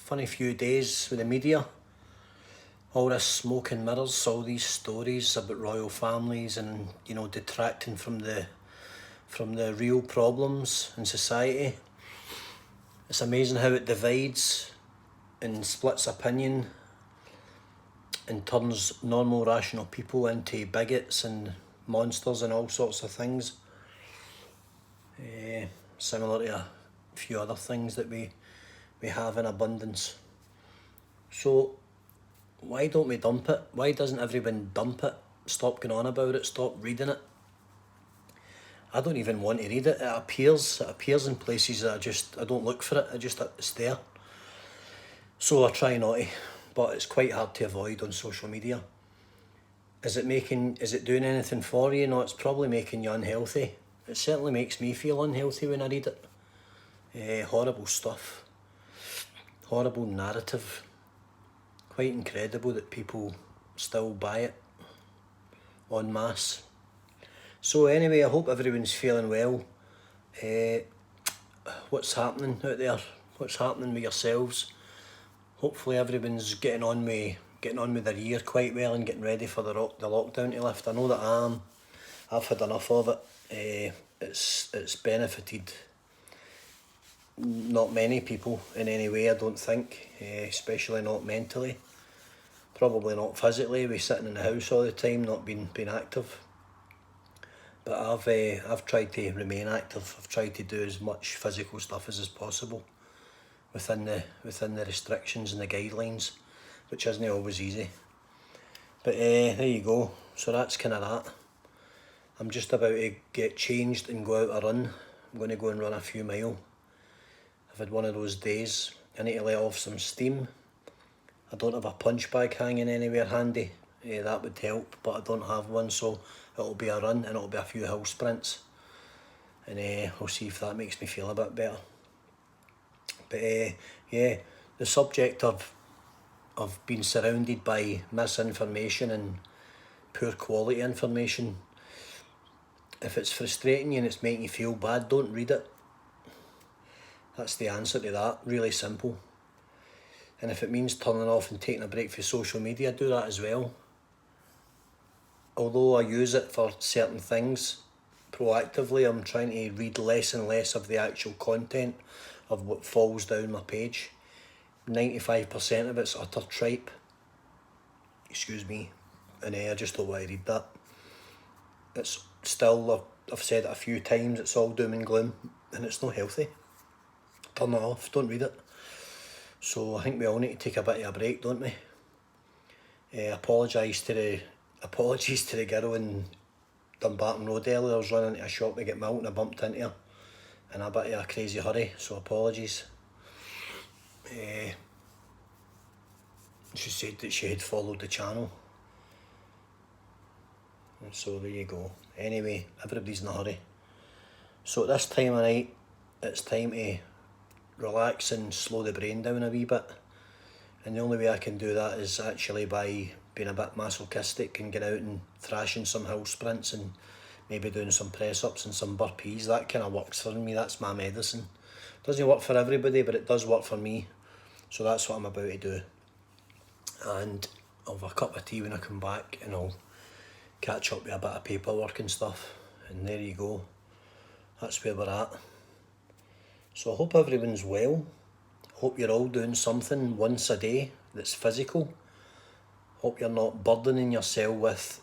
funny few days with the media. All this smoke and mirrors, all these stories about royal families and, detracting from the real problems in society. It's amazing how it divides and splits opinion and turns normal rational people into bigots and monsters and all sorts of things. Similar to a few other things that we have in abundance. So why don't we dump it? Why doesn't everyone dump it? Stop going on about it, stop reading it. I don't even want to read it. It appears in places that I don't look for it. It's there. So I try not to, but it's quite hard to avoid on social media. Is it doing anything for you? No, it's probably making you unhealthy. It certainly makes me feel unhealthy when I read it. Horrible stuff. Horrible narrative. Quite incredible that people still buy it en masse. So anyway, I hope everyone's feeling well. What's happening out there? What's happening with yourselves? Hopefully everyone's getting on with their year quite well and getting ready for the lockdown to lift. I know that I am. I've had enough of it. It's benefited not many people in any way, I don't think, especially not mentally. Probably not physically, with sitting in the house all the time, not being active. But I've tried to remain active. I've tried to do as much physical stuff as is possible within the restrictions and the guidelines, which isn't always easy. But there you go. So that's kind of that. I'm just about to get changed and go out a run. I'm going to go and run a few miles. I've had one of those days. I need to let off some steam. I don't have a punch bag hanging anywhere handy. That would help, but I don't have one, so it'll be a run and it'll be a few hill sprints. And we'll see if that makes me feel a bit better. But the subject of being surrounded by misinformation and poor quality information, if it's frustrating you and it's making you feel bad, don't read it. That's the answer to that, really simple. And if it means turning off and taking a break from social media, do that as well. Although I use it for certain things proactively, I'm trying to read less and less of the actual content of what falls down my page. 95% of it's utter tripe. Excuse me. And I just don't want to read that. It's still, I've said it a few times, it's all doom and gloom and it's not healthy. Turn it off, don't read it. So I think we all need to take a bit of a break, don't we? Apologies to the girl in Dumbarton Road earlier. I was running to a shop to get milk and I bumped into her in a bit of a crazy hurry, so apologies. She said that she had followed the channel. And so there you go. Anyway, everybody's in a hurry. So at this time of night, it's time to relax and slow the brain down a wee bit. And the only way I can do that is actually by being a bit masochistic and get out and thrashing some hill sprints and maybe doing some press-ups and some burpees. That kind of works for me, that's my medicine. Doesn't work for everybody, but it does work for me. So that's what I'm about to do. And I'll have a cup of tea when I come back and I'll catch up with a bit of paperwork and stuff. And there you go. That's where we're at. So I hope everyone's well. I hope you're all doing something once a day that's physical. Hope you're not burdening yourself with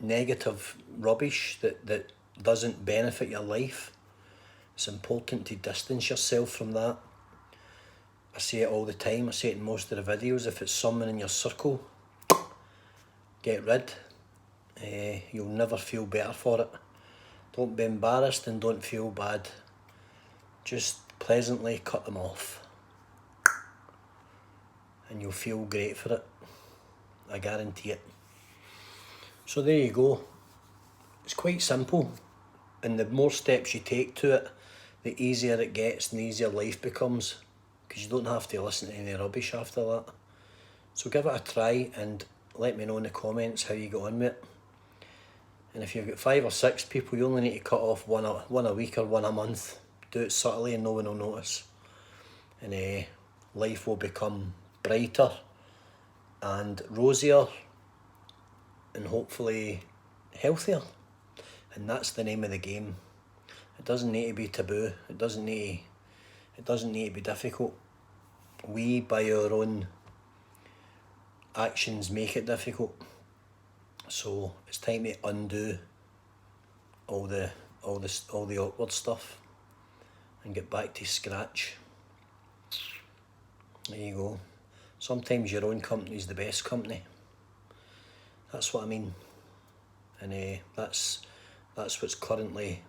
negative rubbish that doesn't benefit your life. It's important to distance yourself from that. I say it all the time, I say it in most of the videos. If it's someone in your circle, get rid. You'll never feel better for it. Don't be embarrassed and don't feel bad. Just pleasantly cut them off. And you'll feel great for it. I guarantee it. So there you go. It's quite simple. And the more steps you take to it, the easier it gets and the easier life becomes. Because you don't have to listen to any rubbish after that. So give it a try and let me know in the comments how you get on with it. And if you've got 5 or 6 people, you only need to cut off one a week or one a month. Do it subtly and no one will notice. And life will become brighter and rosier and hopefully healthier. And that's the name of the game. It doesn't need to be taboo. It doesn't need to be difficult. We, by our own actions, make it difficult. So it's time to undo all the awkward stuff and get back to scratch. There you go. Sometimes your own company's the best company. That's what I mean. And that's what's currently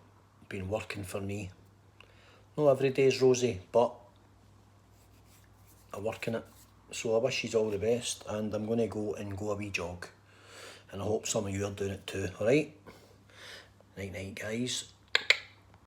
been working for me. Not every day's rosy, but I work in it. So I wish you all the best, and I'm going to go a wee jog. And I hope some of you are doing it too, alright? Night night, guys.